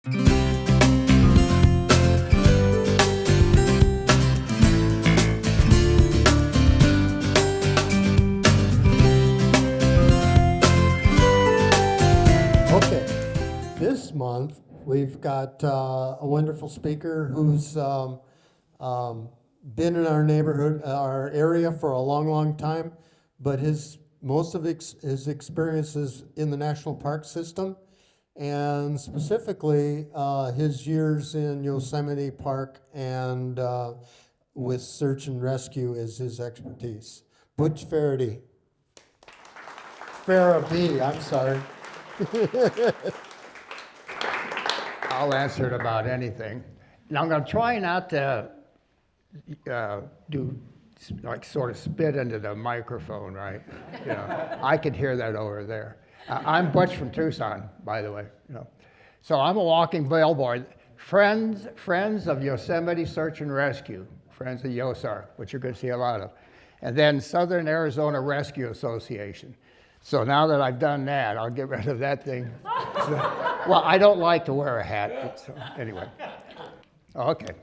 Okay, this month we've got a wonderful speaker who's been in our neighborhood, our area for a long, long time, but most of his experiences in the national park system, and specifically his years in Yosemite Park and with search and rescue is his expertise. Butch Farabee. Farabee, I'm sorry. I'll answer it about anything. Now I'm going to try not to do like sort of spit into the microphone, right? You know, I could hear that over there. I'm Butch from Tucson, by the way. You know, so I'm a walking billboard. Friends of Yosemite Search and Rescue, Friends of YOSAR, which you're going to see a lot of, and then Southern Arizona Rescue Association. So now that I've done that, I'll get rid of that thing. Well, I don't like to wear a hat, so anyway. Okay.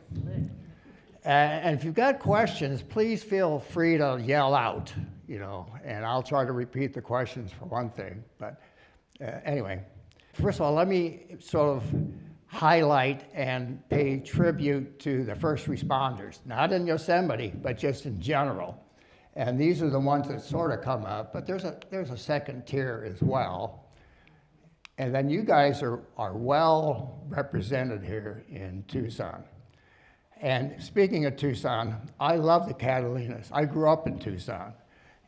And if you've got questions, please feel free to yell out, you know, and I'll try to repeat the questions for one thing. But anyway, first of all, let me sort of highlight and pay tribute to the first responders, not in Yosemite, but just in general. And these are the ones that sort of come up, but there's a second tier as well. And then you guys are well represented here in Tucson. And speaking of Tucson, I love the Catalinas. I grew up in Tucson,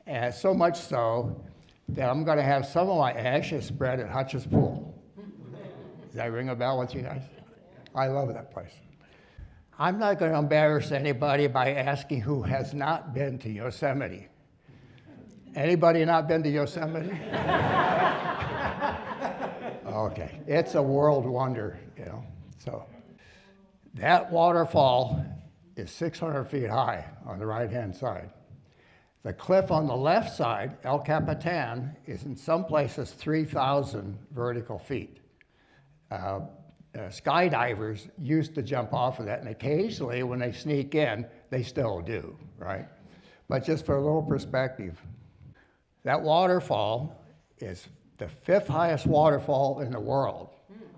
and so much so that I'm going to have some of my ashes spread at Hutch's Pool. Does that ring a bell with you guys? I love that place. I'm not going to embarrass anybody by asking who has not been to Yosemite. Anybody not been to Yosemite? Okay, it's a world wonder, you know. So that waterfall is 600 feet high on the right-hand side. The cliff on the left side, El Capitan, is in some places 3,000 vertical feet. Skydivers used to jump off of that, and occasionally when they sneak in, they still do, right? But just for a little perspective, that waterfall is the 5th highest waterfall in the world.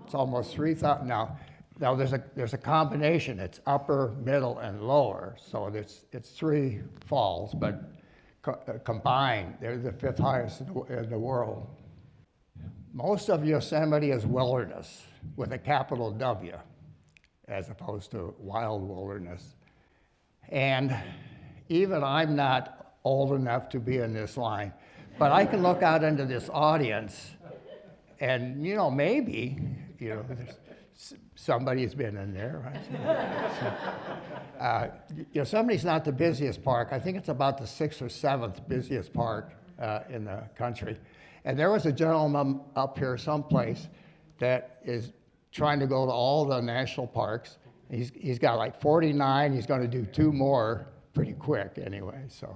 It's almost 3,000. Now there's a combination. It's upper, middle, and lower, so it's 3 falls, but combined, they're the 5th highest in the world. Most of Yosemite is wilderness with a capital W, as opposed to wild wilderness. And even I'm not old enough to be in this line, but I can look out into this audience and, you know, maybe, you know, somebody's been in there, right? Yosemite's not the busiest park. I think it's about the 6th or 7th busiest park in the country. And there was a gentleman up here someplace that is trying to go to all the national parks. He's got like 49. He's going to do 2 more pretty quick anyway. So,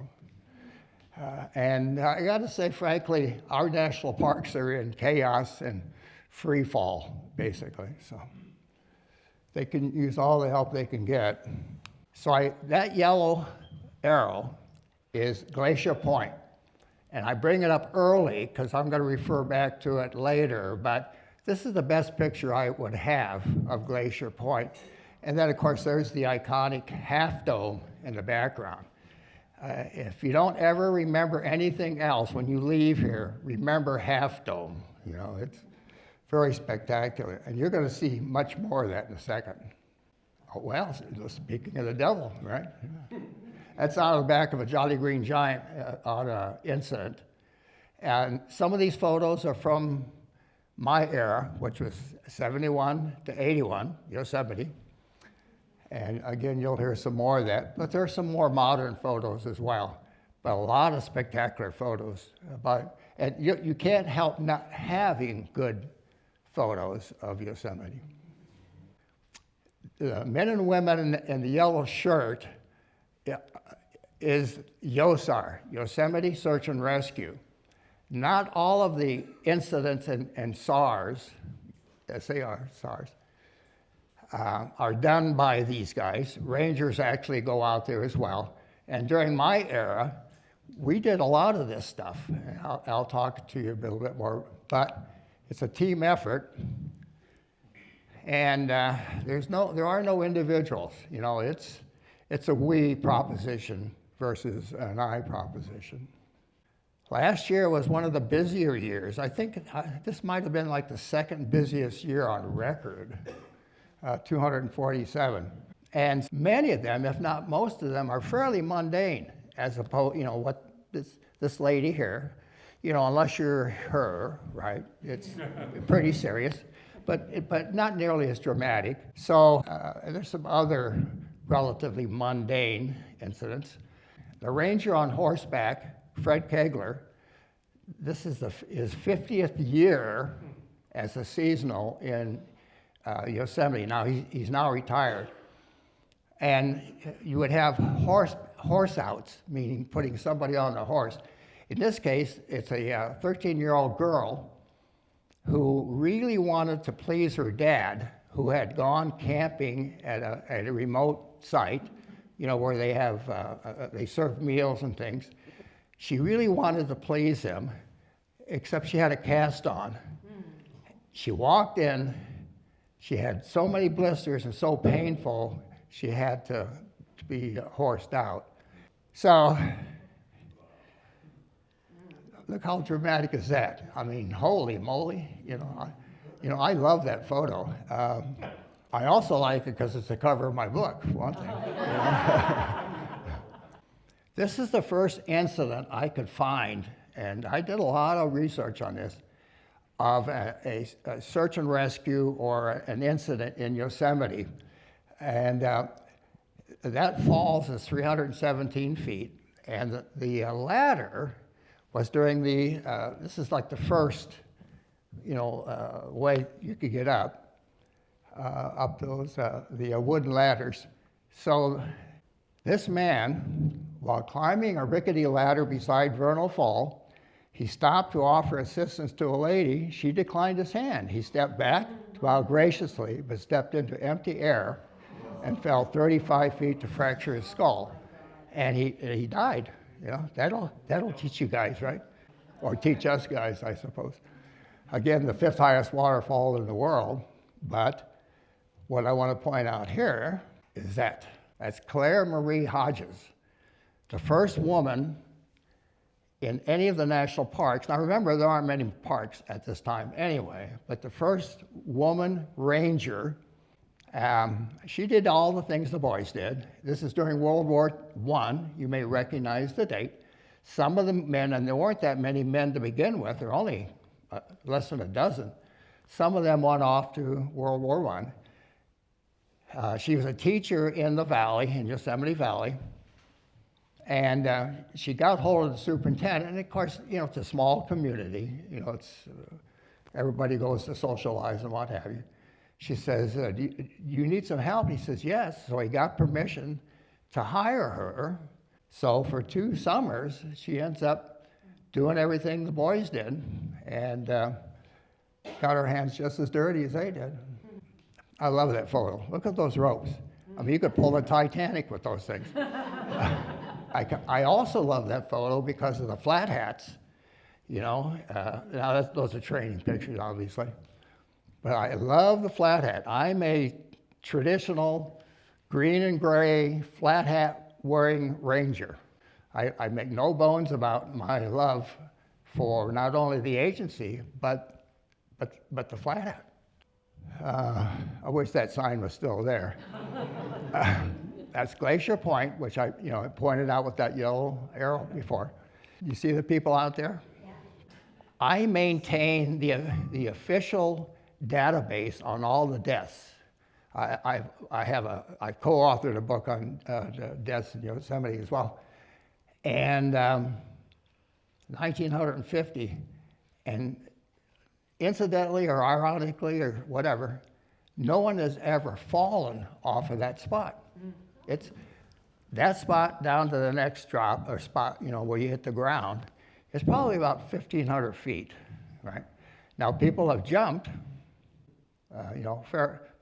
and I got to say, frankly, our national parks are in chaos and free fall, basically. So they can use all the help they can get. So that yellow arrow is Glacier Point. And I bring it up early because I'm going to refer back to it later, but this is the best picture I would have of Glacier Point. And then, of course, there's the iconic half dome in the background. If you don't ever remember anything else when you leave here, remember Half Dome. You know, it's very spectacular. And you're going to see much more of that in a second. Oh, well, speaking of the devil, right? Yeah. That's out of the back of a Jolly Green Giant on an incident. And some of these photos are from my era, which was 71 to 81, Yosemite. And again, you'll hear some more of that. But there's some more modern photos as well. But a lot of spectacular photos. And you can't help not having good photos of Yosemite. The men and women in the yellow shirt is YOSAR, Yosemite Search and Rescue. Not all of the incidents in SARS, SAR, SARS, are done by these guys. Rangers actually go out there as well. And during my era, we did a lot of this stuff. I'll talk to you a little bit more, but it's a team effort. And there are no individuals. You know, it's a we proposition versus an I proposition. Last year was one of the busier years. I think this might have been like the second busiest year on record, 247. And many of them, if not most of them, are fairly mundane, as opposed, you know, what this lady here, you know, unless you're her, right? It's pretty serious, but not nearly as dramatic. So there's some other relatively mundane incidents. The ranger on horseback, Fred Kegler, this is his 50th year as a seasonal in Yosemite. Now he's now retired. And you would have horse outs, meaning putting somebody on a horse. In this case, it's a 13-year-old girl who really wanted to please her dad, who had gone camping at a remote site, you know, where they serve meals and things. She really wanted to please him, except she had a cast on. She walked in, she had so many blisters and so painful, she had to be horsed out. So, look how dramatic is that? I mean, holy moly, you know, I love that photo. I also like it because it's the cover of my book, for one thing. You know? This is the first incident I could find, and I did a lot of research on this, of a search and rescue or an incident in Yosemite. And that falls is 317 feet, and the ladder was during this is like the first, you know, way you could get up those, the wooden ladders. So this man, while climbing a rickety ladder beside Vernal Fall, he stopped to offer assistance to a lady. She declined his hand. He stepped back, bowed graciously, but stepped into empty air and fell 35 feet to fracture his skull. And he died. You know, that'll teach you guys, right? Or teach us guys, I suppose. Again, the 5th highest waterfall in the world, but what I want to point out here is that's Claire Marie Hodges, the first woman in any of the national parks. Now remember, there aren't many parks at this time anyway, but the first woman ranger. She did all the things the boys did. This is during World War I. You may recognize the date. Some of the men, and there weren't that many men to begin with, there were only less than a dozen. Some of them went off to World War I. She was a teacher in the valley, in Yosemite Valley, and she got hold of the superintendent, and of course, you know, it's a small community, you know, it's everybody goes to socialize and what have you. She says, do you need some help? He says, yes. So he got permission to hire her. So for 2 summers, she ends up doing everything the boys did and got her hands just as dirty as they did. I love that photo. Look at those ropes. I mean, you could pull the Titanic with those things. I also love that photo because of the flat hats. You know, now those are training pictures, obviously. But I love the flat hat. I'm a traditional green and gray flat hat wearing ranger. I make no bones about my love for not only the agency, but the flat hat. I wish that sign was still there. That's Glacier Point, which I pointed out with that yellow arrow before. You see the people out there? Yeah. I maintain the official database on all the deaths. I've co-authored a book on the deaths in Yosemite as well. And 1950, and incidentally or ironically or whatever, no one has ever fallen off of that spot. It's that spot down to the next drop or spot, where you hit the ground, is probably about 1,500 feet, right? Now people have jumped,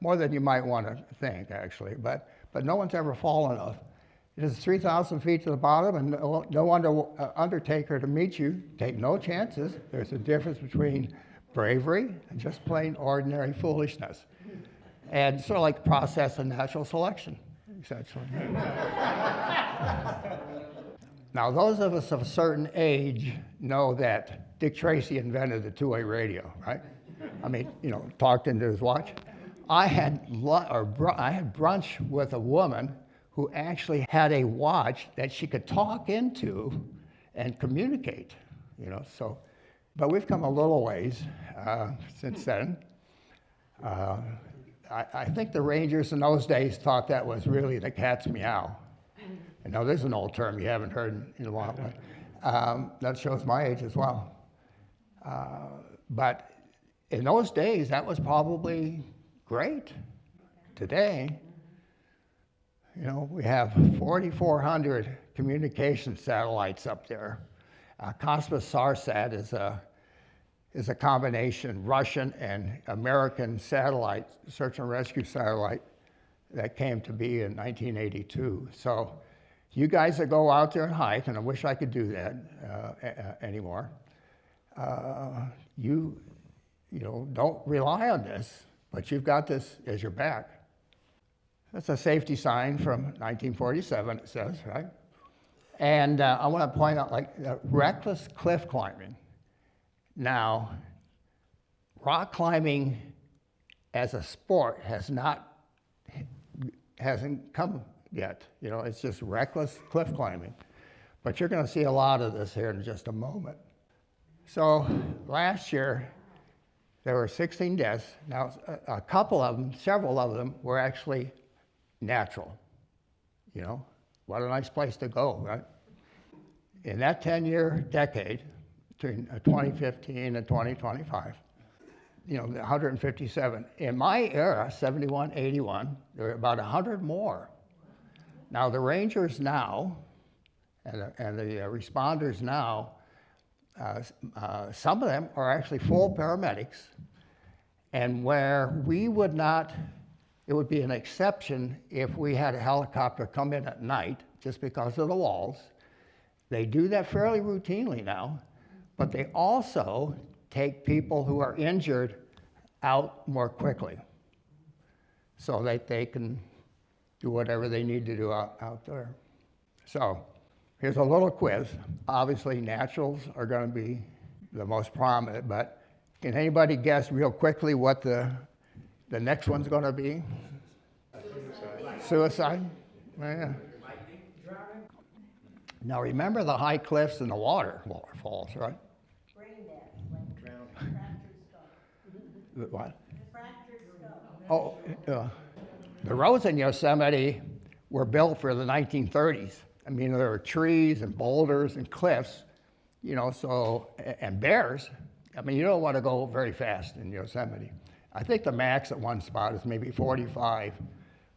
more than you might want to think, actually. But no one's ever fallen off. It is 3,000 feet to the bottom, and no undertaker to meet you. Take no chances. There's a difference between bravery and just plain ordinary foolishness. And sort of like the process of natural selection, essentially. Now, those of us of a certain age know that Dick Tracy invented the two-way radio, right? I mean, talked into his watch. I had brunch with a woman who actually had a watch that she could talk into and communicate, so. But we've come a little ways since then. I think the Rangers in those days thought that was really the cat's meow. There's an old term you haven't heard in a while, but that shows my age as well. But in those days, that was probably great. Today, we have 4,400 communication satellites up there. Cosmos SARSAT is a combination Russian and American satellite, search and rescue satellite, that came to be in 1982. So you guys that go out there and hike, and I wish I could do that anymore, you don't rely on this, but you've got this as your back. That's a safety sign from 1947, it says, right? And I want to point out, reckless cliff climbing. Now, rock climbing as a sport hasn't come yet. It's just reckless cliff climbing. But you're going to see a lot of this here in just a moment. So last year, there were 16 deaths. Now, several of them were actually natural. What a nice place to go, right? In that 10-year decade, between 2015 and 2025, 157. In my era, 71, 81, there were about 100 more. Now, the Rangers now, and the responders now, some of them are actually full paramedics, and where we would not, it would be an exception if we had a helicopter come in at night just because of the walls. They do that fairly routinely now, but they also take people who are injured out more quickly so that they can do whatever they need to do out there. So here's a little quiz. Obviously, naturals are going to be the most prominent, but can anybody guess real quickly what the next one's going to be? Suicide? Yeah. Now remember the high cliffs and the waterfalls, right? Brain death, fractured skull. What? Fractured skull. The roads in Yosemite were built for the 1930s. I mean, there were trees and boulders and cliffs, and bears. I mean, you don't want to go very fast in Yosemite. I think the max at one spot is maybe 45,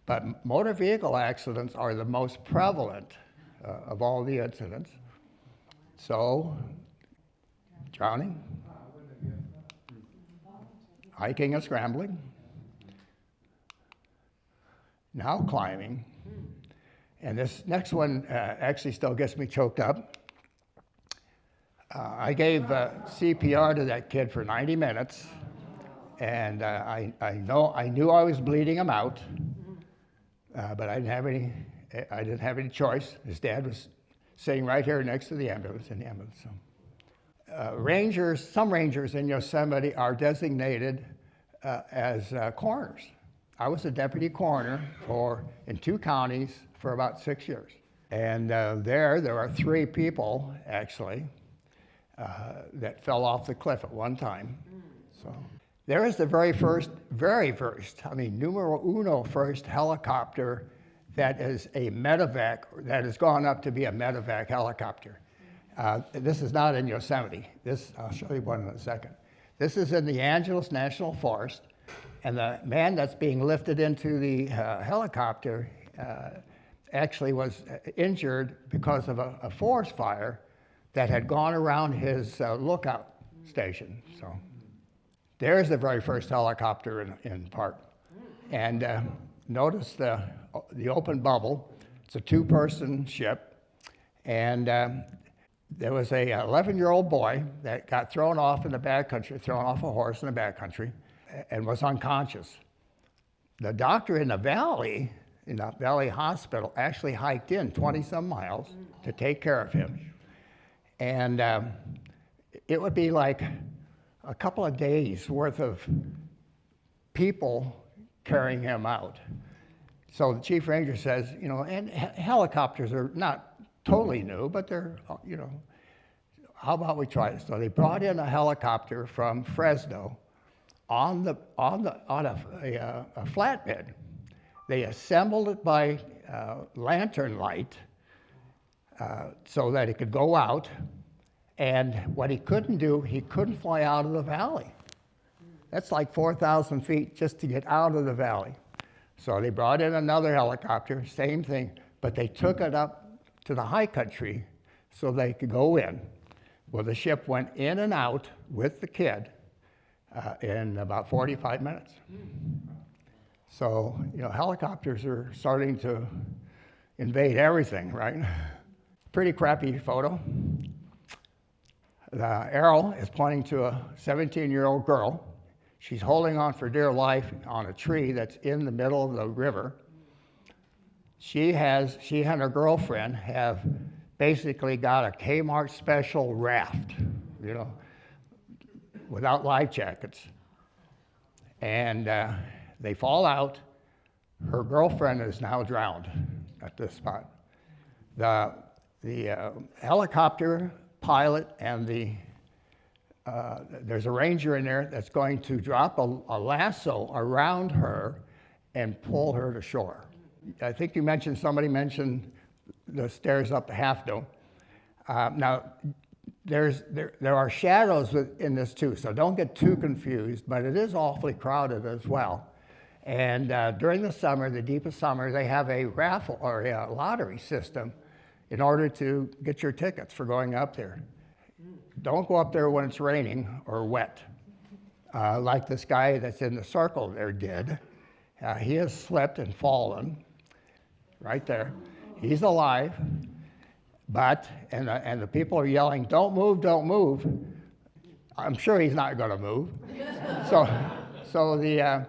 but motor vehicle accidents are the most prevalent of all the incidents. So, drowning, hiking and scrambling, now climbing, and this next one actually still gets me choked up. I gave CPR to that kid for 90 minutes, and I knew I was bleeding him out, but I didn't have any choice. His dad was sitting right here next to the ambulance, So, some rangers in Yosemite are designated as coroners. I was a deputy coroner in 2 counties for about 6 years. And there are 3 people, actually, that fell off the cliff at one time. So there is the very first, numero uno first helicopter that is a medevac, that has gone up to be a medevac helicopter. This is not in Yosemite. I'll show you one in a second. This is in the Angeles National Forest, and the man that's being lifted into the helicopter actually was injured because of a forest fire that had gone around his lookout station. So there's the very first helicopter in the park. And notice the open bubble. It's a two-person ship. And there was a 11-year-old boy that got thrown off in the backcountry, thrown off a horse in the backcountry, and was unconscious. The doctor in the valley hospital, actually hiked in 20-some miles to take care of him. And it would be like a couple of days worth of people carrying him out. So the chief ranger says, you know, and helicopters are not totally new, but they're, you know, how about we try this? So they brought in a helicopter from Fresno on a flatbed. They assembled it by lantern light so that it could go out. And what he couldn't do, he couldn't fly out of the valley. That's like 4,000 feet just to get out of the valley. So they brought in another helicopter, same thing, but they took it up to the high country so they could go in. Well, the ship went in and out with the kid in about 45 minutes. So, you know, helicopters are starting to invade everything, right? Pretty crappy photo. The arrow is pointing to a 17-year-old girl. She's holding on for dear life on a tree that's in the middle of the river. She and her girlfriend have basically got a Kmart special raft, you know, without life jackets. And they fall out. Her girlfriend is now drowned at this spot. The helicopter pilot and there's a ranger in there that's going to drop a lasso around her and pull her to shore. I think somebody mentioned the stairs up to Half Dome. Now, there are shadows in this too, so don't get too confused, but it is awfully crowded as well. And during the summer, the deepest summer, they have a raffle or a lottery system in order to get your tickets for going up there. Don't go up there when it's raining or wet, like this guy that's in the circle there did. He has slipped and fallen right there. He's alive, but, and the people are yelling, don't move, don't move. I'm sure he's not gonna move. So the,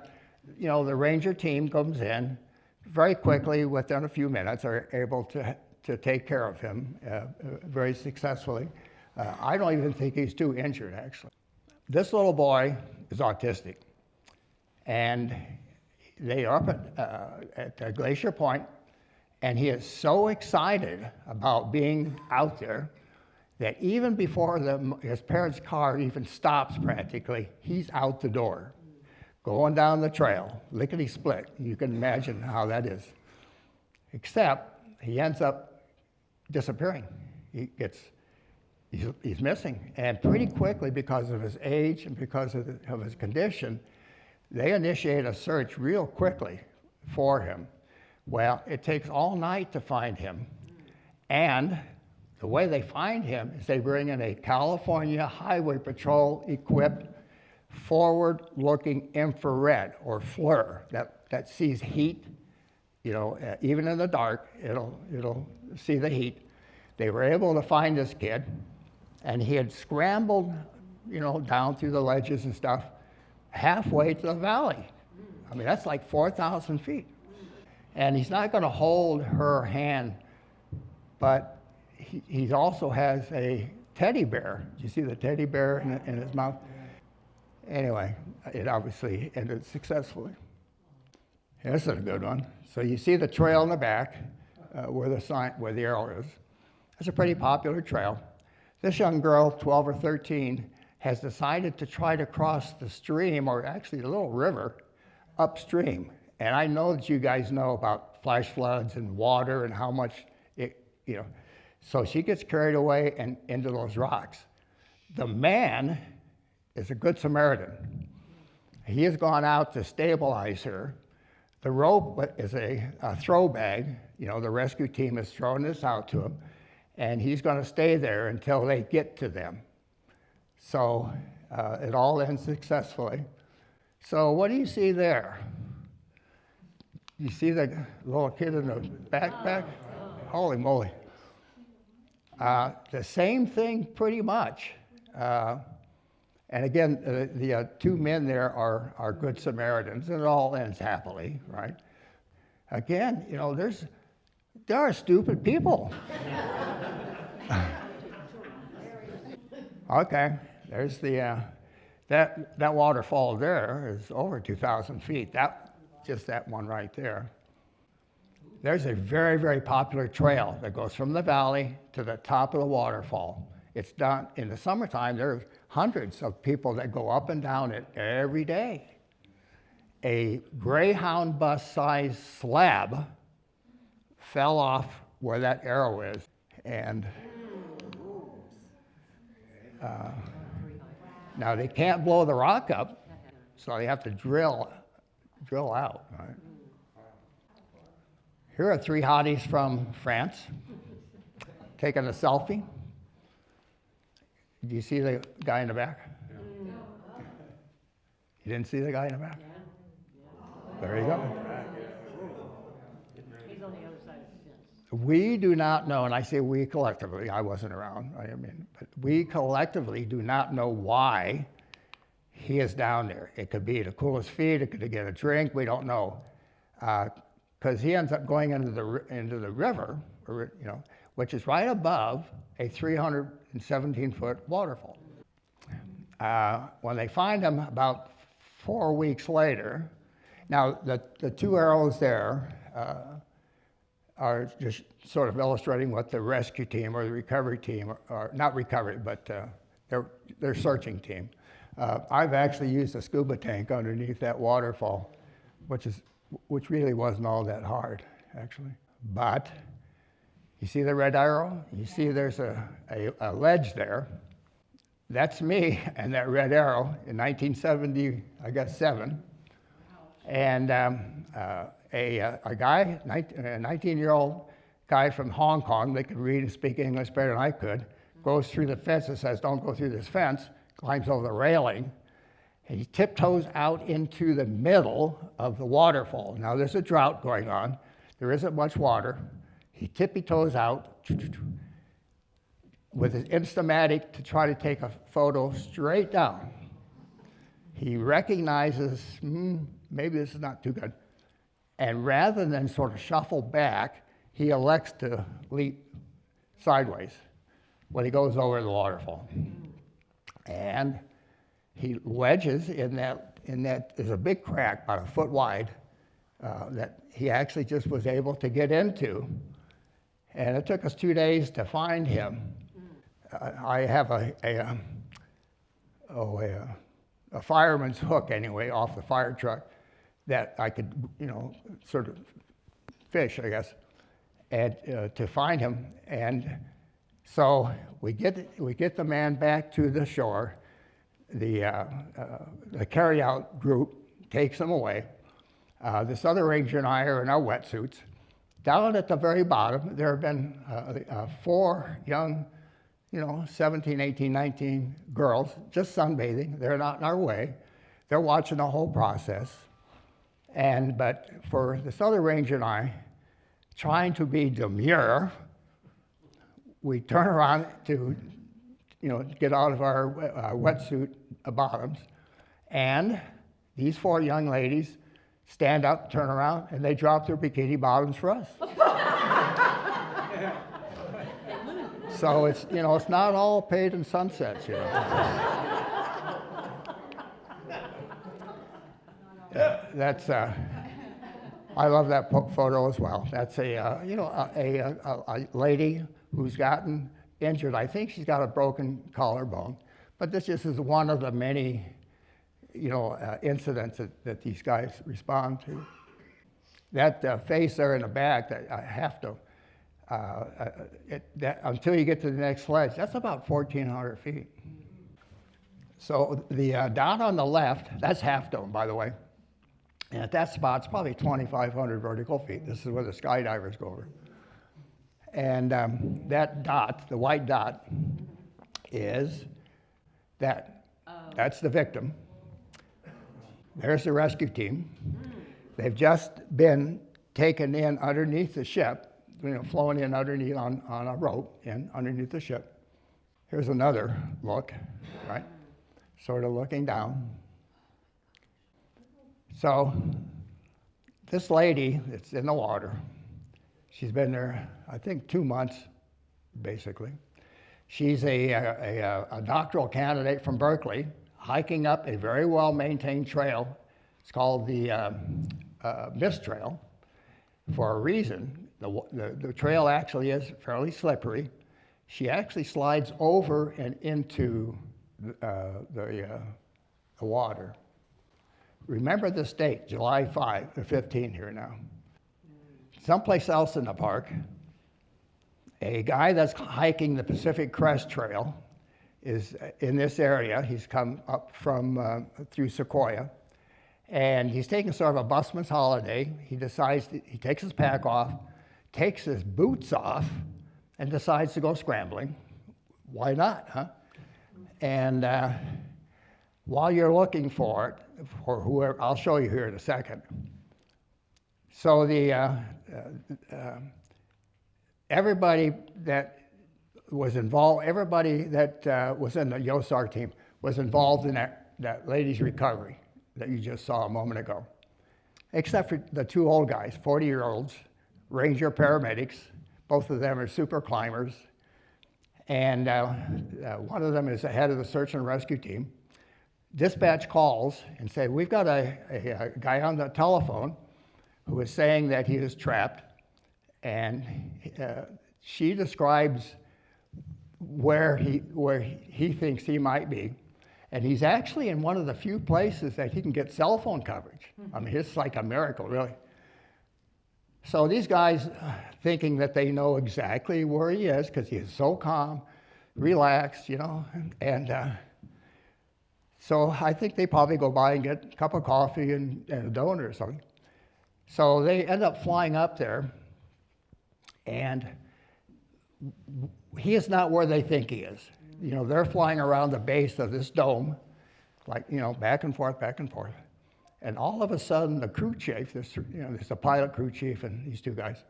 you know, the ranger team comes in very quickly, within a few minutes, are able to take care of him very successfully. I don't even think he's too injured, actually. This little boy is autistic, and they are up at Glacier Point, and he is so excited about being out there that even before his parents' car even stops practically, he's out the door, going down the trail, lickety-split. You can imagine how that is. Except he ends up disappearing. He's missing. And pretty quickly, because of his age and because of his condition, they initiate a search real quickly for him. Well, it takes all night to find him. And the way they find him is they bring in a California Highway Patrol equipped forward-looking infrared, or FLIR, that sees heat. You know, even in the dark, it'll see the heat. They were able to find this kid, and he had scrambled, you know, down through the ledges and stuff, halfway to the valley. I mean, that's like 4,000 feet. And he's not going to hold her hand, but he also has a teddy bear. Do you see the teddy bear in his mouth? Anyway, it obviously ended successfully. This is a good one. So you see the trail in the back where the arrow is. It's a pretty popular trail. This young girl, 12 or 13, has decided to try to cross the stream, or actually the little river, upstream. And I know that you guys know about flash floods and water and how much it, you know. So she gets carried away and into those rocks. The man is a good Samaritan. He has gone out to stabilize her. The rope is a throw bag. You know, the rescue team has thrown this out to him, and he's going to stay there until they get to them. So it all ends successfully. So what do you see there? You see the little kid in the backpack? Holy moly. The same thing pretty much. And again, the two men there are good Samaritans, and it all ends happily, right? Again, you know, there are stupid people. Okay, there's the that waterfall there is over 2,000 feet. Just that one right there. There's a very, very popular trail that goes from the valley to the top of the waterfall. It's done in the summertime. There's hundreds of people that go up and down it every day. A Greyhound bus-sized slab fell off where that arrow is, and now they can't blow the rock up, so they have to drill out. Right? Here are three hotties from France taking a selfie. Do you see the guy in the back? You didn't see the guy in the back? There you go. He's on the other side of the fence. We do not know, and I say we collectively, I wasn't around, but we collectively do not know why he is down there. It could be to cool his feet, it could get a drink, we don't know. Because he ends up going into the river, which is right above a 317-foot waterfall. When they find him about 4 weeks later, now the two arrows there are just sort of illustrating what the rescue team or the recovery team, or not recovery, but their searching team. I've actually used a scuba tank underneath that waterfall, which really wasn't all that hard, actually. But you see the red arrow? You see there's a ledge there. That's me and that red arrow in 1970, I guess, 7. And a guy, a 19-year-old guy from Hong Kong that could read and speak English better than I could, goes through the fence and says, "Don't go through this fence," climbs over the railing, and he tiptoes out into the middle of the waterfall. Now there's a drought going on. There isn't much water. He tippy-toes out with his Instamatic to try to take a photo straight down. He recognizes, maybe this is not too good. And rather than sort of shuffle back, he elects to leap sideways when he goes over the waterfall. And he wedges in that, there's a big crack about a foot wide that he actually just was able to get into. And it took us 2 days to find him. I have a fireman's hook anyway off the fire truck that I could, sort of fish, I guess, and to find him. And so we get the man back to the shore. The carry-out group takes him away. This other ranger and I are in our wetsuits. Down at the very bottom, there have been 4 young, 17, 18, 19 girls just sunbathing. They're not in our way. They're watching the whole process. But for this other ranger and I, trying to be demure, we turn around to, get out of our wetsuit bottoms, and these 4 young ladies stand up, turn around, and they drop their bikini bottoms for us. So it's, it's not all paid in sunsets, That's, I love that photo as well. That's a lady who's gotten injured. I think she's got a broken collarbone, but this just is one of the many, incidents that these guys respond to. That face there in the back, that I have to, until you get to the next ledge, that's about 1,400 feet. So the down on the left, that's Half Dome, by the way. And at that spot, it's probably 2,500 vertical feet. This is where the skydivers go over. And that dot, the white dot, is that. That's the victim. There's the rescue team. They've just been taken in underneath the ship, flown in underneath on a rope in underneath the ship. Here's another look, right? Sort of looking down. So this lady that's in the water, she's been there, I think, 2 months, basically. She's a doctoral candidate from Berkeley, hiking up a very well-maintained trail. It's called the Mist Trail for a reason. The trail actually is fairly slippery. She actually slides over and into the water. Remember this date, July 15 here now. Someplace else in the park, a guy that's hiking the Pacific Crest Trail is in this area. He's come up from through Sequoia, and he's taking sort of a busman's holiday. He decides he takes his pack off, takes his boots off, and decides to go scrambling. Why not, huh? And while you're looking for it, for whoever, I'll show you here in a second. So everybody that was involved, everybody that was in the YOSAR team was involved in that lady's recovery that you just saw a moment ago, except for the 2 old guys, 40-year-olds, ranger paramedics. Both of them are super climbers, and one of them is the head of the search and rescue team. Dispatch calls and say, we've got a guy on the telephone who is saying that he is trapped, and she describes where he thinks he might be. And he's actually in one of the few places that he can get cell phone coverage. I mean, it's like a miracle, really. So these guys, thinking that they know exactly where he is, because he is so calm, relaxed, and so I think they probably go by and get a cup of coffee and a donut or something. So they end up flying up there, and he is not where they think he is. They're flying around the base of this dome, like, back and forth, back and forth. And all of a sudden, the crew chief, there's a pilot crew chief and these 2 guys,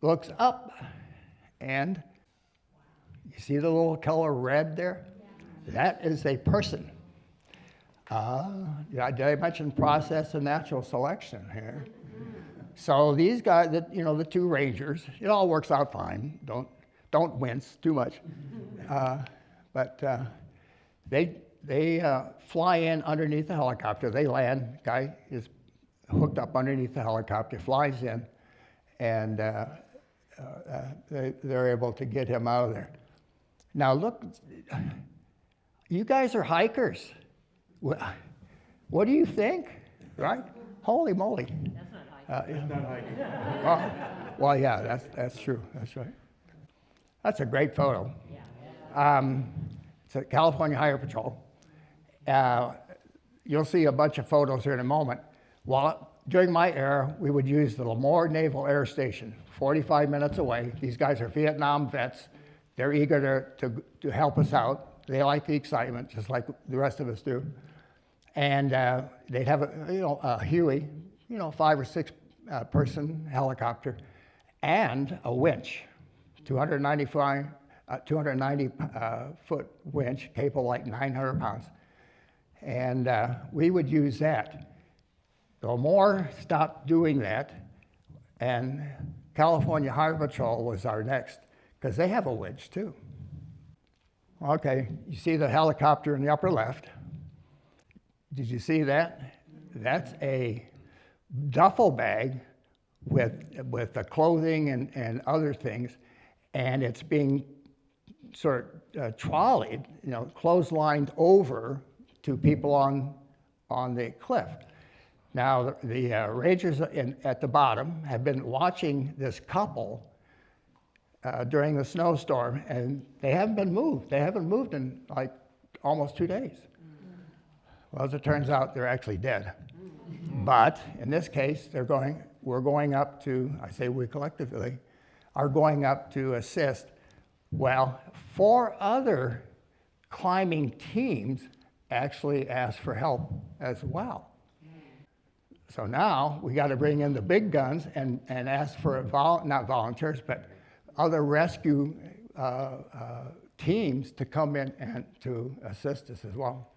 looks up, and you see the little color red there? That is a person. Did I mention process and natural selection here? So these guys, the 2 rangers, it all works out fine. Don't wince too much. But they fly in underneath the helicopter. They land. Guy is hooked up underneath the helicopter, flies in, and they're able to get him out of there. Now look, you guys are hikers. What do you think, right? Holy moly. That's not hiking. It's not hiking. Well, yeah, that's true. That's right. That's a great photo. It's a California Highway Patrol. You'll see a bunch of photos here in a moment. During my era, we would use the Lemoore Naval Air Station, 45 minutes away. These guys are Vietnam vets. They're eager to help us out. They like the excitement, just like the rest of us do. And they'd have a Huey, 5 or 6 person helicopter, and a winch, 290 foot winch, capable like 900 pounds. And we would use that. Lemoore stopped doing that, and California Highway Patrol was our next, because they have a winch too. Okay, you see the helicopter in the upper left. Did you see that? That's a duffel bag with the clothing and other things, and it's being sort of trolleyed, clotheslined over to people on the cliff. Now, the rangers at the bottom have been watching this couple during the snowstorm, and they haven't been moved. They haven't moved in like almost 2 days. Well, as it turns out, they're actually dead. But in this case, we're going up to, I say we collectively, are going up to assist. Well, 4 other climbing teams actually asked for help as well. So now we got to bring in the big guns and ask for not volunteers, but other rescue teams to come in and to assist us as well.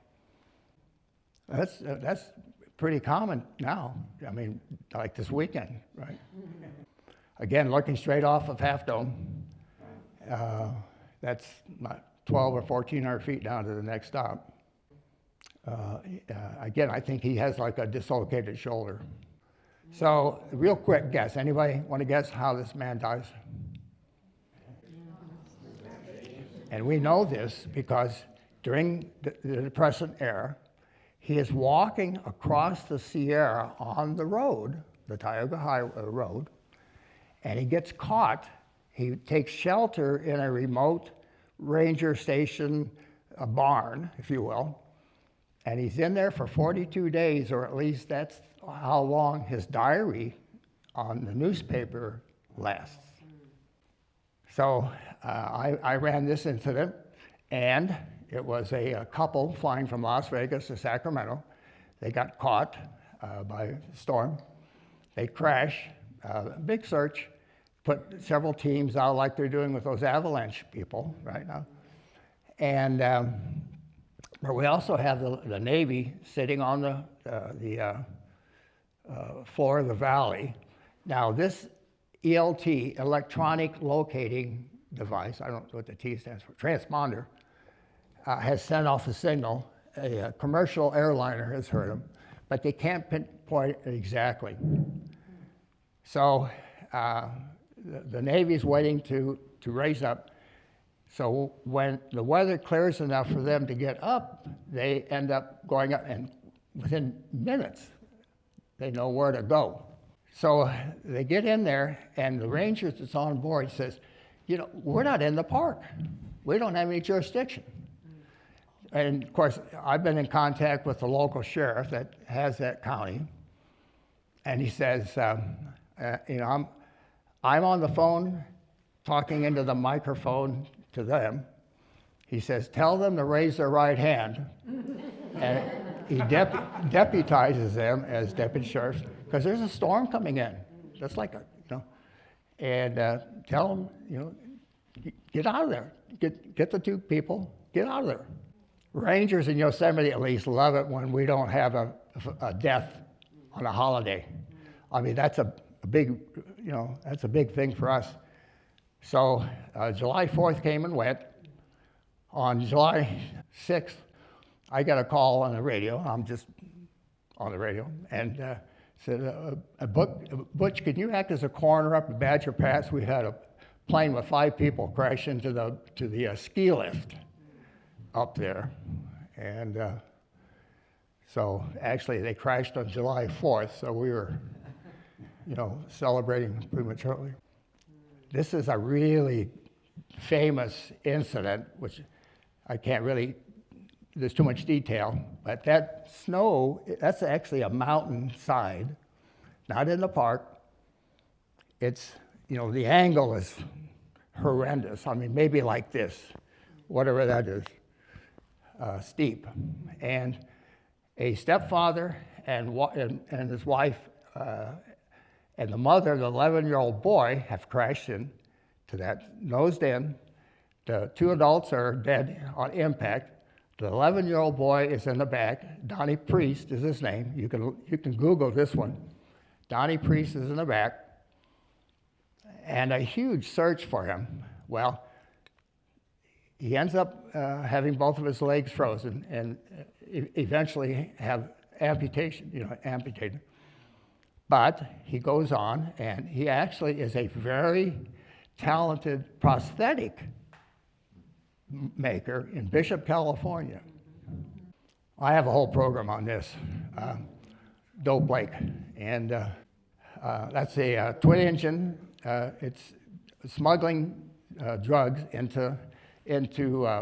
That's pretty common now. I mean, like this weekend, right? Again, looking straight off of Half Dome. That's not 12 or 1,400 feet down to the next stop. Again, I think he has like a dislocated shoulder. So, real quick guess. Anybody want to guess how this man dies? And we know this because during the Depression era, he is walking across the Sierra on the road, the Tioga Highway Road, and he gets caught. He takes shelter in a remote ranger station, a barn, if you will, and he's in there for 42 days, or at least that's how long his diary on the newspaper lasts. So I ran this incident, and it was a couple flying from Las Vegas to Sacramento. They got caught by storm. They crash, big search, put several teams out like they're doing with those avalanche people right now. And but we also have the Navy sitting on the floor of the valley. Now this ELT, electronic locating device, I don't know what the T stands for, transponder, has sent off a signal. A commercial airliner has heard them, but they can't pinpoint it exactly. So the Navy's waiting to raise up. So when the weather clears enough for them to get up, they end up going up, and within minutes, they know where to go. So they get in there, and the ranger that's on board says, you know, we're not in the park. We don't have any jurisdiction. And of course, I've been in contact with the local sheriff that has that county, and he says, you know, I'm on the phone talking into the microphone to them. He says, tell them to raise their right hand. And he deputizes them as deputy sheriffs, because there's a storm coming in, just like you know, and tell them, you know, get out of there. Get the two people, get out of there. Rangers in Yosemite at least love it when we don't have a death on a holiday. I mean, that's a big, you know, that's a big thing for us. So July 4th came and went. On July 6th, I got a call on the radio. I'm just on the radio, and said, Butch, can you act as a coroner up at Badger Pass? We had a plane with 5 people crash into the ski lift up there. And so actually they crashed on July 4th, so we were, you know, celebrating prematurely. This is a really famous incident, which I can't really, there's too much detail, but that snow, that's actually a mountainside, not in the park. It's, you know, the angle is horrendous. I mean, maybe like this, whatever that is, steep. And a stepfather and his wife and the mother, the 11-year-old boy, have crashed into that, nosed in. The 2 adults are dead on impact. The 11-year-old boy is in the back. Donnie Priest is his name. You can Google this one. Donnie Priest is in the back. And a huge search for him. Well, he ends up having both of his legs frozen and eventually have amputation, you know, amputated. But he goes on, and he actually is a very talented prosthetic maker in Bishop, California. I have a whole program on this, Dope Blake, and that's a twin engine. It's smuggling drugs into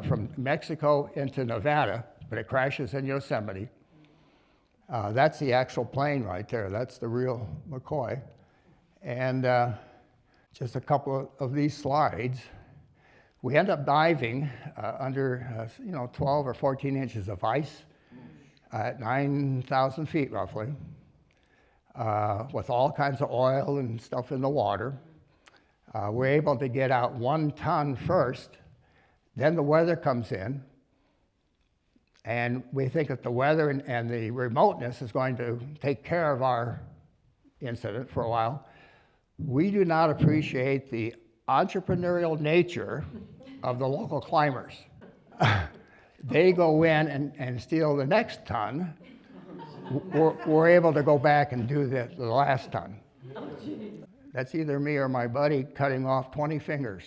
from Mexico into Nevada, but it crashes in Yosemite. That's the actual plane right there. That's the real McCoy. And just a couple of these slides. We end up diving under 12 or 14 inches of ice at 9,000 feet roughly. with all kinds of oil and stuff in the water. We're able to get out 1 ton first, then the weather comes in, and we think that the weather and the remoteness is going to take care of our incident for a while. We do not appreciate the entrepreneurial nature of the local climbers. They go in and steal the next ton. We're able to go back and do the last ton. That's either me or my buddy cutting off 20 fingers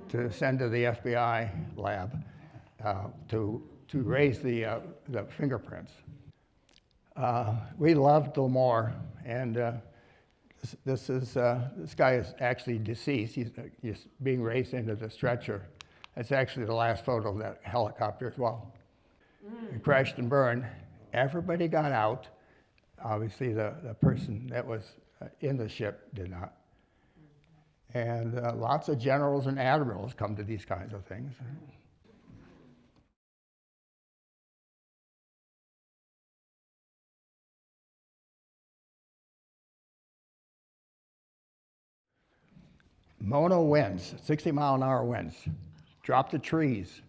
to send to the FBI lab to raise the fingerprints. We loved Lemoore, and this guy is actually deceased. He's being raised into the stretcher. That's actually the last photo of that helicopter as well. It crashed and burned. Everybody got out. Obviously, the person that was in the ship did not. And lots of generals and admirals come to these kinds of things. Mona winds, 60-mile-an-hour winds, dropped the trees.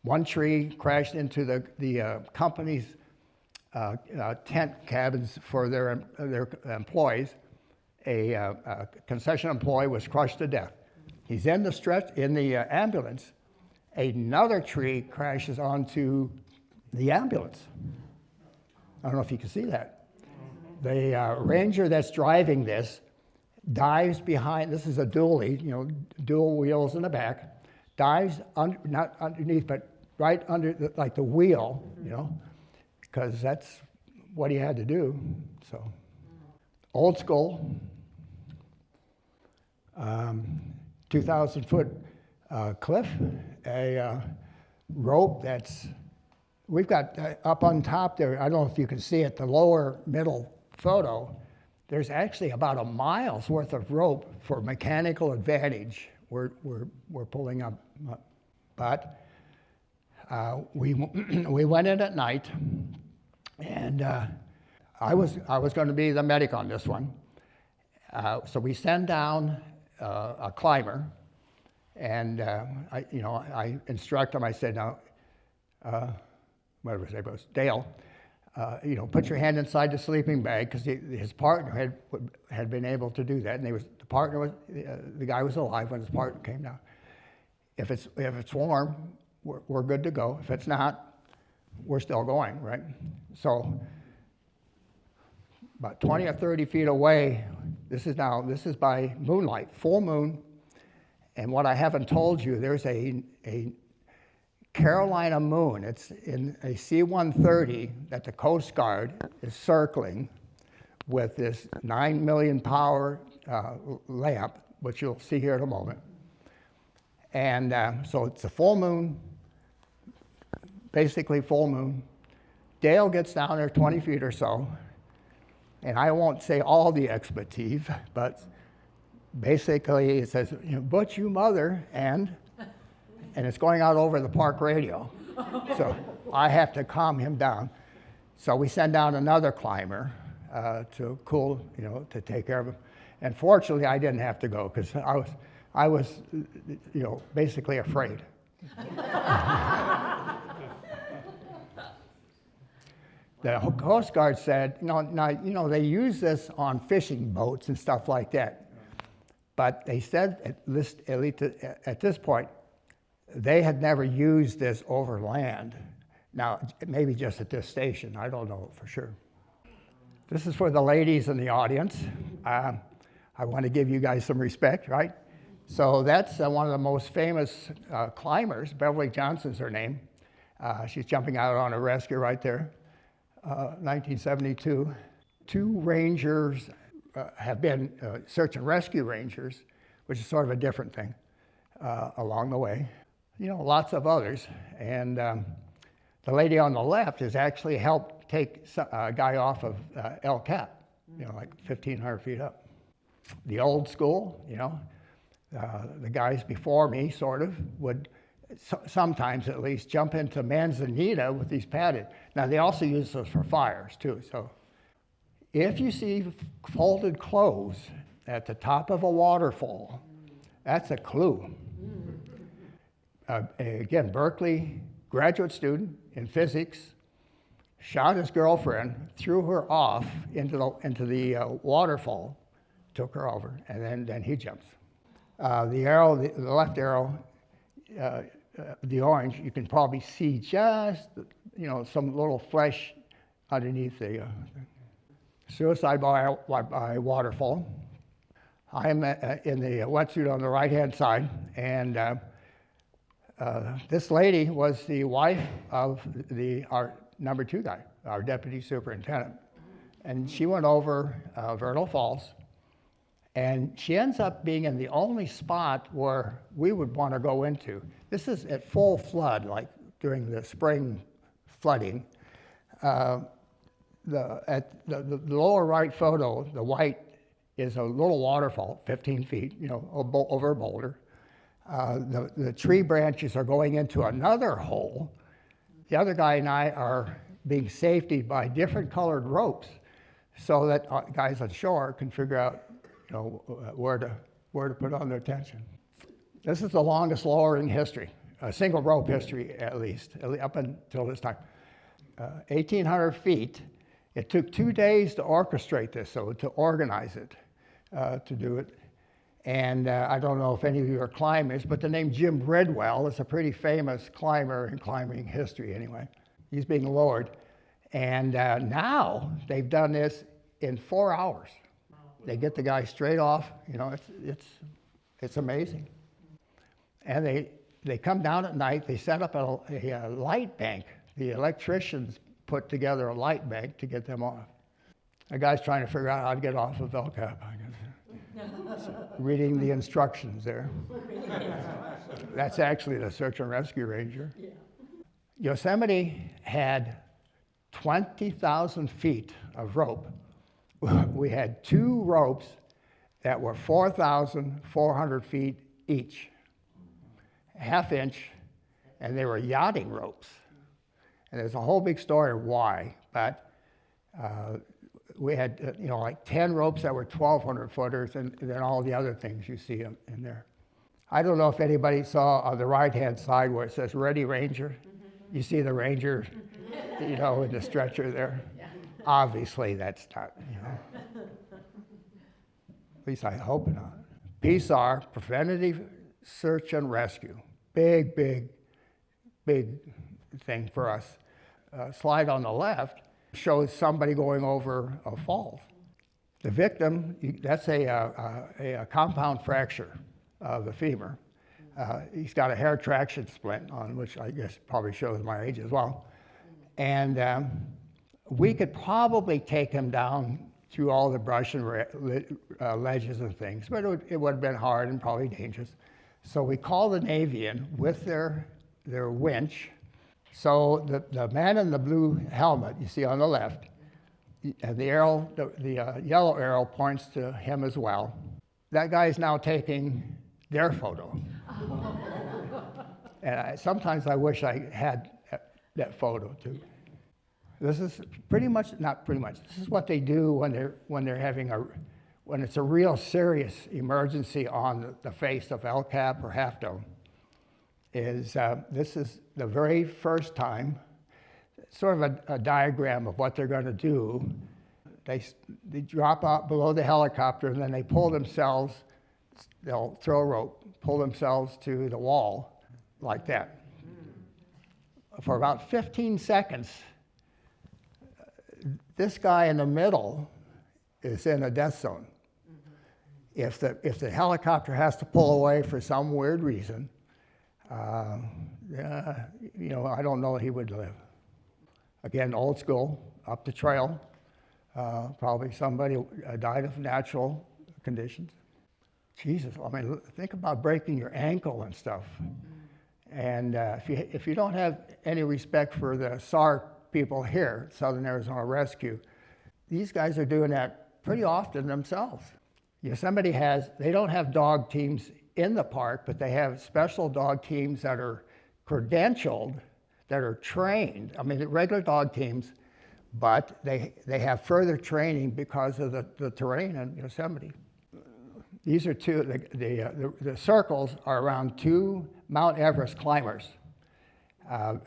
One tree crashed into the company's tent cabins for their employees. A concession employee was crushed to death. He's in the ambulance. Another tree crashes onto the ambulance. I don't know if you can see that. The ranger that's driving this dives behind. This is a dually, dual wheels in the back. Dives not underneath, but right under the wheel, because that's what he had to do. So, old school. 2,000-foot cliff, a rope we've got up on top there. I don't know if you can see it, the lower middle photo. There's actually about a mile's worth of rope for mechanical advantage. We're pulling up, but we went in at night, and I was going to be the medic on this one. So we send down a climber, and I instruct him. I said, now, whatever his name was, Dale, put your hand inside the sleeping bag, because his partner had been able to do that, and the guy was alive when his partner came down. If it's warm, we're good to go. If it's not, we're still going, right? So about 20 or 30 feet away, this is by moonlight, full moon, and what I haven't told you, there's a Carolina moon. It's in a C-130 that the Coast Guard is circling with this 9 million power lamp, which you'll see here in a moment. And so it's a full moon, basically full moon. Dale gets down there 20 feet or so, and I won't say all the expletive, but basically it says, Butch, you mother, and it's going out over the park radio. So I have to calm him down. So we send down another climber to cool, to take care of him. And fortunately, I didn't have to go, because I was basically afraid. The Coast Guard said, they use this on fishing boats and stuff like that. But they said, at least at this point, they had never used this over land. Now, maybe just at this station, I don't know for sure. This is for the ladies in the audience. I want to give you guys some respect, right? So that's one of the most famous climbers. Beverly Johnson's her name. She's jumping out on a rescue right there. 1972. 2 rangers have been search and rescue rangers, which is sort of a different thing along the way. Lots of others. And the lady on the left has actually helped take a guy off of El Cap, like 1,500 feet up. The old school, the guys before me sort of would sometimes at least jump into Manzanita with these padded. Now they also use those for fires too. So If you see folded clothes at the top of a waterfall, that's a clue. Again, Berkeley graduate student in physics shot his girlfriend, threw her off into the waterfall, took her over, and then he jumps. The left arrow, the orange, you can probably see just some little flesh underneath the suicide by waterfall. I'm in the wetsuit on the right-hand side, and this lady was the wife of our number 2 guy, our deputy superintendent. And she went over Vernal Falls, and she ends up being in the only spot where we would want to go into. This is at full flood, like during the spring flooding. At the lower right photo, the white is a little waterfall, 15 feet, over a boulder. The tree branches are going into another hole. The other guy and I are being safetied by different colored ropes so that guys on shore can figure out where to put on their tension. This is the longest lowering history, a single rope history at least, up until this time. 1,800 feet. It took 2 days to orchestrate this, to organize it, to do it. And I don't know if any of you are climbers, but the name Jim Bridwell is a pretty famous climber in climbing history anyway. He's being lowered. And now they've done this in 4 hours. They get the guy straight off, it's amazing. And they come down at night, they set up a light bank. The electricians put together a light bank to get them off. The guy's trying to figure out how to get off of El Cap, I guess. Reading the instructions there. That's actually the search and rescue ranger. Yeah. Yosemite had 20,000 feet of rope. We had 2 ropes that were 4,400 feet each, ½ inch, and they were yachting ropes. And there's a whole big story of why, but we had, like 10 ropes that were 1,200 footers, and then all the other things you see in there. I don't know if anybody saw on the right-hand side where it says Ready Ranger. You see the ranger, in the stretcher there. Yeah. Obviously, that's not, At least I hope not. PSAR, Preventative Search and Rescue. Big, big, big thing for us. Slide on the left shows somebody going over a fall. The victim, that's a compound fracture of the femur. He's got a hair traction splint on, which I guess probably shows my age as well. And we could probably take him down through all the brush and ledges and things, but it would have been hard and probably dangerous. So we called the Navy in with their winch. So the man in the blue helmet you see on the left, and the yellow arrow points to him as well. That guy is now taking their photo. And sometimes I wish I had that photo too. This is not pretty much. This is what they do when they're having when it's a real serious emergency on the face of El Cap or Half Dome. This is the very first time, sort of a diagram of what they're going to do. They drop out below the helicopter, and then they pull themselves, they'll throw a rope, pull themselves to the wall like that. For about 15 seconds, this guy in the middle is in a death zone. If the helicopter has to pull away for some weird reason, I don't know he would live. Again, old school, up the trail. Probably somebody died of natural conditions. Jesus, think about breaking your ankle and stuff. And if you don't have any respect for the SAR people here, Southern Arizona Rescue, these guys are doing that pretty often themselves. Yosemite they don't have dog teams in the park, but they have special dog teams that are credentialed, that are trained. The regular dog teams but they have further training because of the terrain in Yosemite. These are the circles are around 2 Mount Everest climbers.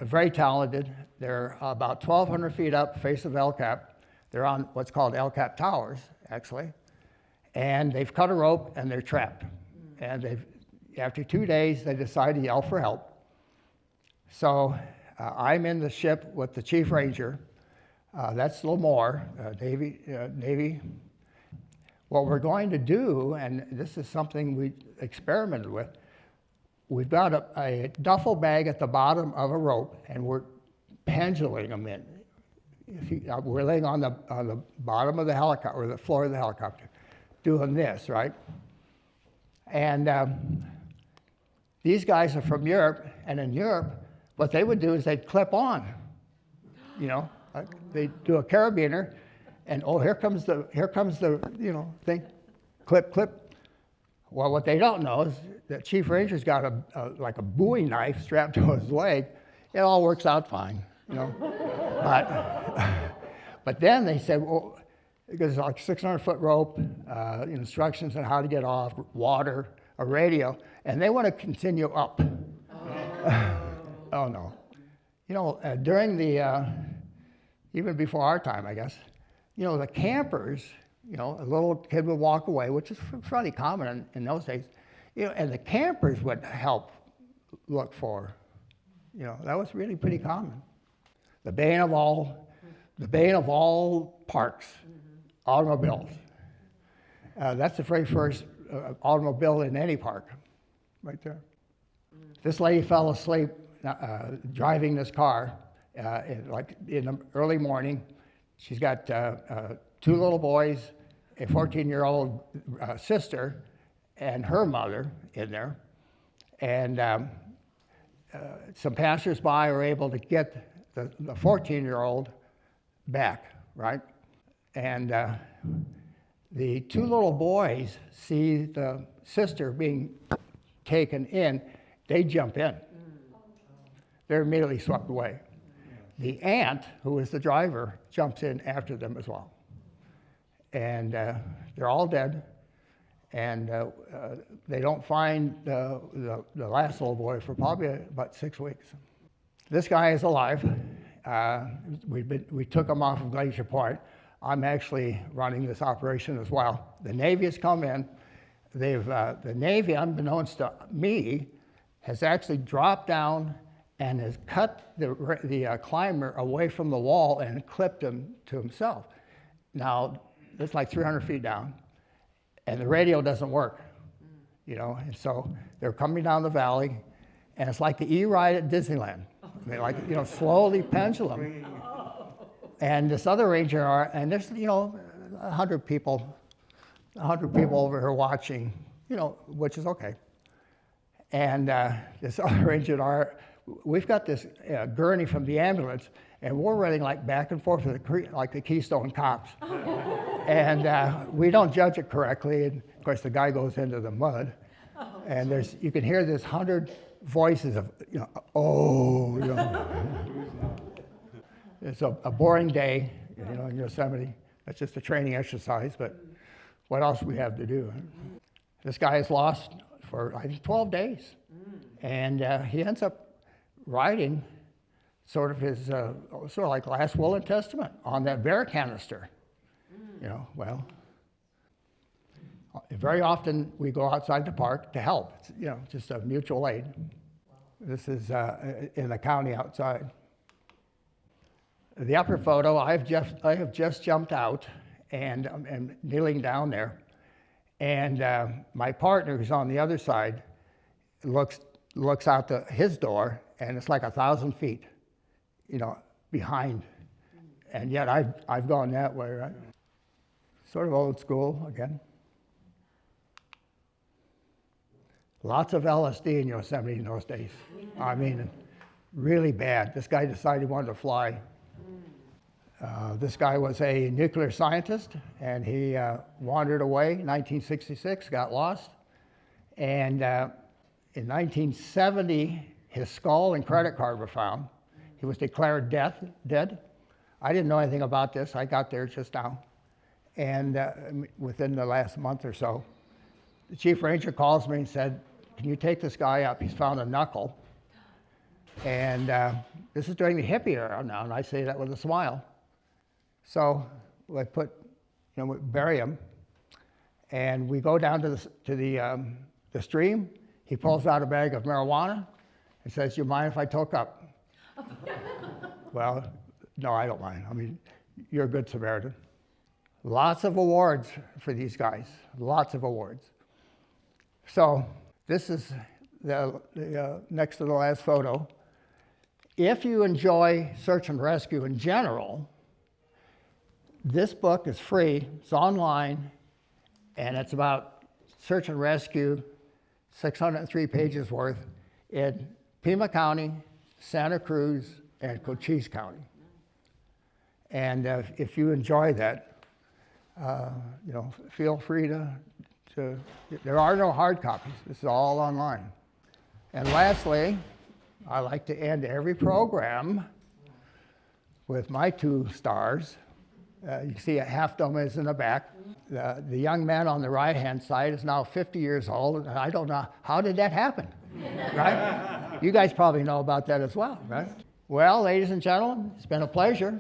Very talented. They're about 1,200 feet up, face of El Cap. They're on what's called El Cap Towers, actually. And they've cut a rope and they're trapped. And after 2 days, they decide to yell for help. So I'm in the ship with the chief ranger. That's Lamore, Navy. What we're going to do, and this is something we experimented with, we've got a duffel bag at the bottom of a rope, and we're pendulating them in. We're laying on the bottom of the helicopter, or the floor of the helicopter, doing this, right? And these guys are from Europe, and in Europe, what they would do is they'd clip on, like they'd do a carabiner, and here comes the thing, clip, clip. Well, what they don't know is that Chief Ranger's got like a Bowie knife strapped to his leg. It all works out fine, But then they said, well, because it's like 600-foot rope, instructions on how to get off, water, a radio, and they want to continue up. Oh no. During the, even before our time, I guess, the campers, a little kid would walk away, which is fairly common in those days, and the campers would help look for, that was really pretty common. The bane of all parks, automobiles. That's the very first automobile in any park, right there. This lady fell asleep driving this car in the early morning. She's got 2 little boys, a 14-year-old sister, and her mother in there. And some passersby are able to get the 14-year-old back, right? And the 2 little boys see the sister being taken in. They jump in. They're immediately swept away. The aunt, who is the driver, jumps in after them as well. And they're all dead. And they don't find the last little boy for probably about 6 weeks. This guy is alive. We took him off of Glacier Point. I'm actually running this operation as well. The Navy has come in. The Navy, unbeknownst to me, has actually dropped down and has cut the climber away from the wall and clipped him to himself. Now, it's like 300 feet down, and the radio doesn't work, and so they're coming down the valley, and it's like the E-ride at Disneyland. They slowly pendulum. And this other ranger, and there's, 100 people over here watching, which is okay. And this other ranger, we've got this gurney from the ambulance, and we're running like back and forth like the Keystone Cops. And we don't judge it correctly. And of course, the guy goes into the mud, and you can hear this 100 voices of, It's a boring day, in Yosemite. That's just a training exercise, but what else we have to do? This guy is lost for, I think, 12 days. And he ends up writing sort of his, sort of like last will and testament on that bear canister. Very often we go outside the park to help. It's, just a mutual aid. This is in the county outside. The upper photo, I have just jumped out and I'm kneeling down there. And my partner, who's on the other side, looks out his door, and it's like 1,000 feet, behind. And yet I've gone that way, right? Sort of old school again. Lots of LSD in Yosemite in those days. I mean, really bad. This guy decided he wanted to fly. This guy was a nuclear scientist, and he wandered away in 1966, got lost. And in 1970, his skull and credit card were found. He was declared dead. I didn't know anything about this. I got there just now. And within the last month or so, the chief ranger calls me and said, can you take this guy up? He's found a knuckle. And this is during the hippie era now, and I say that with a smile. So I we bury him, and we go down to the stream. He pulls out a bag of marijuana and says, you mind if I toke up? Well, no, I don't mind. I mean, you're a good Samaritan. Lots of awards for these guys, lots of awards. So this is the next to the last photo. If you enjoy search and rescue in general, this book is free, it's online, and it's about search and rescue, 603 pages worth, in Pima County, Santa Cruz, and Cochise County. And if you enjoy that, feel free to, there are no hard copies, this is all online. And lastly, I like to end every program with my 2 stars. You can see a half dome is in the back. The young man on the right-hand side is now 50 years old, and I don't know, how did that happen, right? You guys probably know about that as well, right? Well, ladies and gentlemen, it's been a pleasure.